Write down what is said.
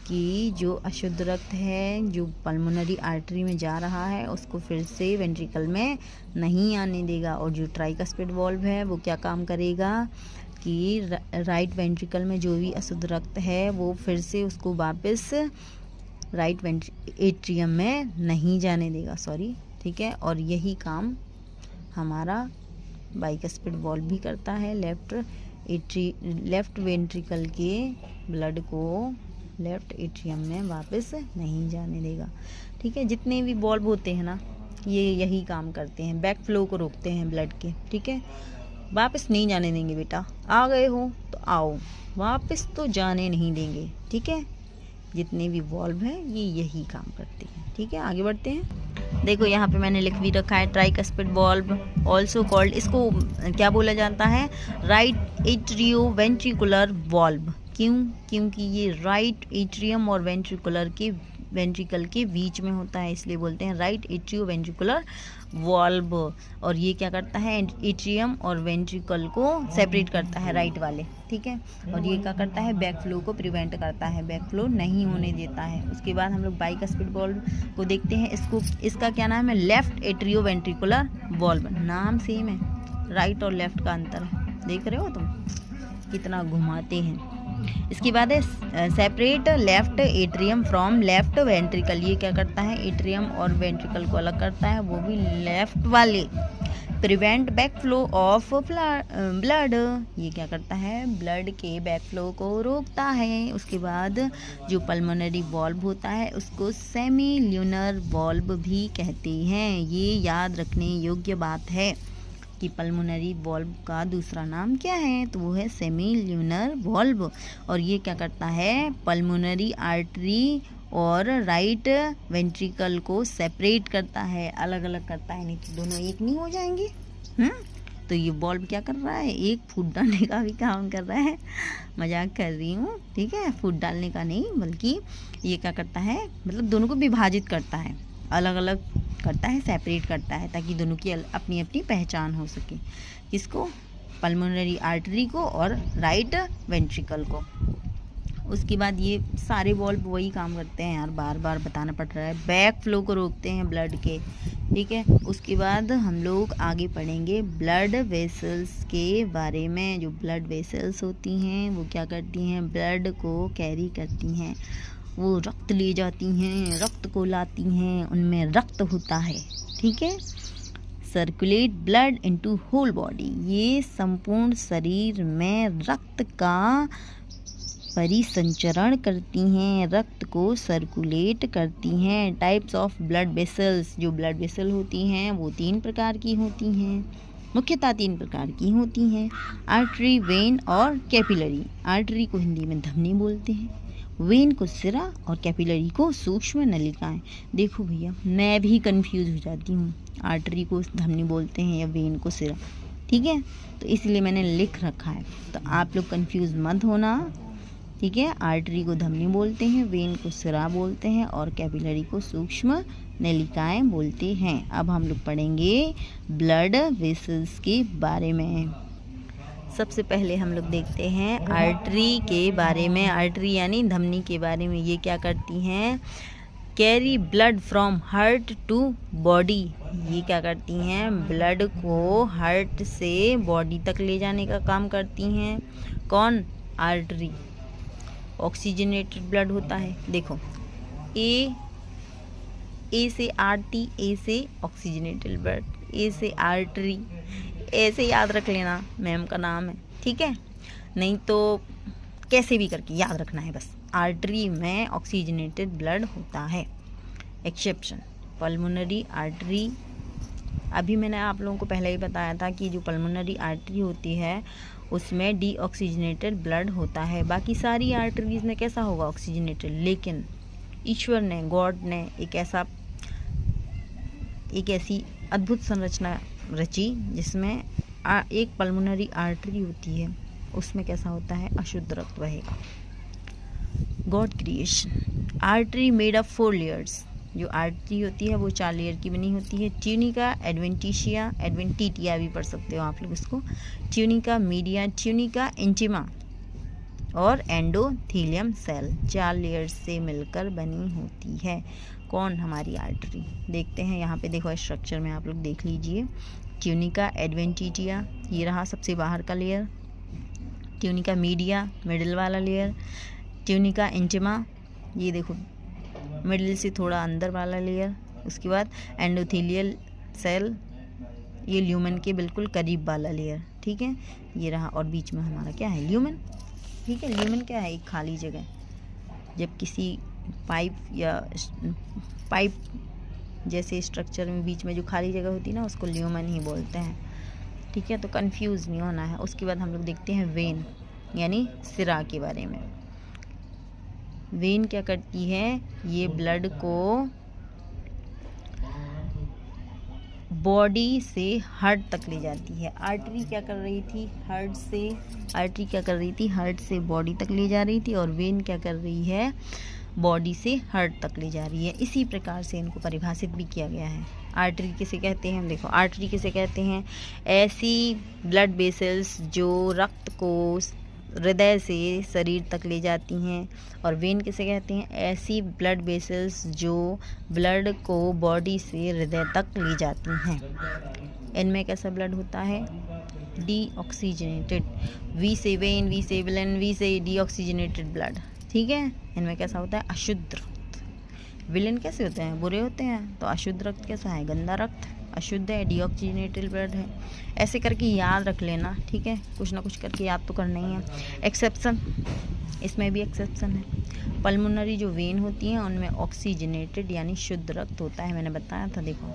कि जो अशुद्ध रक्त है जो पल्मोनरी आर्टरी में जा रहा है उसको फिर से वेंट्रिकल में नहीं आने देगा। और जो ट्राइकस्पिड वाल्व है वो क्या काम करेगा कि राइट वेंट्रिकल में जो भी अशुद्ध रक्त है वो फिर से उसको वापस राइट एट्रियम में नहीं जाने देगा, ठीक है। और यही काम हमारा बाइकस्पिड वाल्व भी करता है, लेफ्ट वेंट्रिकल के ब्लड को लेफ्ट एट्रियम में वापस नहीं जाने देगा, ठीक है। जितने भी वाल्व होते हैं ना ये यही काम करते हैं, बैक फ्लो को रोकते हैं ब्लड के, ठीक है। वापस नहीं जाने देंगे बेटा, आ गए हो तो आओ, वापस तो जाने नहीं देंगे, ठीक है। जितने भी वाल्व हैं ये यही काम करते हैं, ठीक है। आगे बढ़ते हैं। देखो यहाँ पे मैंने लिख भी रखा है ट्राइकस्पिड वाल्व ऑल्सो कॉल्ड, इसको क्या बोला जाता है, राइट एट्रियो वेंट्रिकुलर वाल्व। क्यों? क्योंकि ये राइट एट्रियम और वेंट्रिकल के बीच में होता है, इसलिए बोलते हैं राइट एट्रियो वेंट्रिकुलर वाल्व। और ये क्या करता है, एट्रियम और वेंट्रिकल को सेपरेट करता है, राइट वाले, ठीक है। और ये क्या करता है, बैक फ्लो को प्रिवेंट करता है, बैक फ्लो नहीं होने देता है। उसके बाद हम लोग बाइकस्पिड वाल्व को देखते हैं। इसका क्या नाम है, लेफ्ट एट्रियो वेंट्रिकुलर वाल्व। नाम सेम है, राइट और लेफ्ट का अंतर है, देख रहे हो तुम कितना घुमाते हैं। इसके बाद है separate left atrium from left ventricle. ये क्या करता है, एट्रियम और वेंट्रिकल को अलग करता है, वो भी लेफ्ट वाले। Prevent back flow of blood, ये क्या करता है, ब्लड के बैक फ्लो को रोकता है। उसके बाद जो पल्मोनरी वाल्व होता है उसको सेमी ल्यूनर वाल्व भी कहते हैं। ये याद रखने योग्य बात है कि पल्मोनरी वाल्व का दूसरा नाम क्या है, तो वो है सेमी ल्यूनर वाल्व। और ये क्या करता है, पल्मोनरी आर्टरी और राइट वेंट्रिकल को सेपरेट करता है, अलग अलग करता है, नहीं तो दोनों एक नहीं हो जाएंगे। तो ये वाल्व क्या कर रहा है, एक फूट डालने का भी काम कर रहा है, मजाक कर रही हूँ, ठीक है। फूट डालने का नहीं, बल्कि ये क्या करता है, मतलब दोनों को विभाजित करता है, अलग अलग करता है, सेपरेट करता है, ताकि दोनों की अपनी अपनी पहचान हो सके। किसको, पल्मोनरी आर्टरी को और राइट वेंट्रिकल को। उसके बाद ये सारे वाल्व वही काम करते हैं यार, बार बार बताना पड़ रहा है, बैक फ्लो को रोकते हैं ब्लड के, ठीक है। उसके बाद हम लोग आगे पढ़ेंगे ब्लड वेसल्स के बारे में। जो ब्लड वेसल्स होती हैं वो क्या करती हैं, ब्लड को कैरी करती हैं, वो रक्त ले जाती हैं, रक्त को लाती हैं, उनमें रक्त होता है, ठीक है। Circulate blood into whole body, ये संपूर्ण शरीर में रक्त का परिसंचरण करती हैं, रक्त को सर्कुलेट करती हैं। टाइप्स ऑफ ब्लड वेसल्स, जो ब्लड वेसल होती हैं वो 3 प्रकार की होती हैं, मुख्यतः 3 प्रकार की होती हैं, आर्टरी, वेन और कैपिलरी। आर्टरी को हिंदी में धमनी बोलते हैं, वेन को सिरा और कैपिलरी को सूक्ष्म नलिकाएं। देखो भैया मैं भी कंफ्यूज हो जाती हूँ, आर्टरी को धमनी बोलते हैं या वेन को सिरा, ठीक है। तो इसलिए मैंने लिख रखा है, तो आप लोग कंफ्यूज मत होना, ठीक है। आर्टरी को धमनी बोलते हैं, वेन को सिरा बोलते हैं और कैपिलरी को सूक्ष्म नलिकाएं बोलते हैं। अब हम लोग पढ़ेंगे ब्लड वेसल्स के बारे में। सबसे पहले हम लोग देखते हैं आर्टरी के बारे में। आर्टरी यानी धमनी के बारे में। ये क्या करती हैं, carry blood from heart to body. ये क्या करती हैं, ब्लड को हार्ट से बॉडी तक ले जाने का काम करती हैं। कौन, आर्टरी। ऑक्सीजनेटेड ब्लड होता है, देखो ए से आरटी, ए से ऑक्सीजनेटेड ब्लड, ए से आर्टरी, ऐसे याद रख लेना, मैम का नाम है, ठीक है। नहीं तो कैसे भी करके याद रखना है बस, आर्टरी में ऑक्सीजनेटेड ब्लड होता है। Exception, pulmonary artery. अभी मैंने आप लोगों को पहले ही बताया था कि जो पल्मोनरी आर्टरी होती है उसमें डीऑक्सीजनेटेड ब्लड होता है, बाकी सारी आर्टरीज में कैसा होगा, ऑक्सीजनेटेड। लेकिन ईश्वर ने, गॉड ने एक ऐसी अद्भुत संरचना रची जिसमें एक पल्मोनरी आर्टरी होती है, उसमें कैसा होता है, अशुद्ध रक्त बहेगा। God creation. Artery made of 4 layers. जो आर्टरी होती है वो 4 लेयर की बनी होती है। ट्यूनिका, एडवेंटिशिया, एडवेंटिटिया भी पढ़ सकते हो आप लोग इसको। ट्यूनिका मीडिया, ट्यूनिका इंटिमा और एंडोथीलियम सेल 4 लेयर्स से मिलकर बनी होती है। कौन? हमारी आर्टरी। देखते हैं यहाँ पे, देखो स्ट्रक्चर में आप लोग देख लीजिए। ट्यूनिका एडवेंटिटिया, ये रहा सबसे बाहर का लेयर। ट्यूनिका मीडिया, मिडिल वाला लेयर। ट्यूनिका इंटिमा, ये देखो मिडिल से थोड़ा अंदर वाला लेयर। उसके बाद एंडोथीलियल सेल, ये ल्यूमेन के बिल्कुल करीब वाला लेयर। ठीक है, ये रहा। और बीच में हमारा क्या है? ल्यूमेन। ठीक है, ल्यूमेन क्या है? एक खाली जगह। जब किसी पाइप जैसे स्ट्रक्चर में बीच में जो खाली जगह होती है ना, उसको ल्यूमेन ही बोलते हैं। ठीक है, तो कंफ्यूज नहीं होना है। उसके बाद हम लोग देखते हैं वेन, यानी सिरा के बारे में। वेन क्या करती है? ये ब्लड को बॉडी से हार्ट तक ले जाती है। आर्टरी क्या कर रही थी? हार्ट से बॉडी तक ले जा रही थी, और वेन क्या कर रही है? बॉडी से हार्ट तक ले जा रही है। इसी प्रकार से इनको परिभाषित भी किया गया है। आर्टरी किसे कहते हैं? देखो, आर्टरी किसे कहते हैं? ऐसी ब्लड वेसल्स जो रक्त को हृदय से शरीर तक ले जाती हैं। और वेन किसे कहते हैं? ऐसी ब्लड वेसल्स जो ब्लड को बॉडी से हृदय तक ले जाती हैं। इनमें कैसा ब्लड होता है? डीऑक्सीजनेटेड। वी से वेन, वी से विलन, वी से डीऑक्सीजनेटेड ब्लड। ठीक है, इनमें कैसा होता है? अशुद्ध रक्त। विलेन कैसे होते हैं? बुरे होते हैं। तो अशुद्ध रक्त कैसा है? गंदा रक्त, अशुद्ध है, डीऑक्सीजनेटेड ब्लड है। ऐसे करके याद रख लेना। ठीक है, कुछ ना कुछ करके याद तो करना ही है। एक्सेप्शन, इसमें भी एक्सेप्शन है। पल्मोनरी जो वेन होती हैं उनमें ऑक्सीजनेटेड यानी शुद्ध रक्त होता है, मैंने बताया था। देखो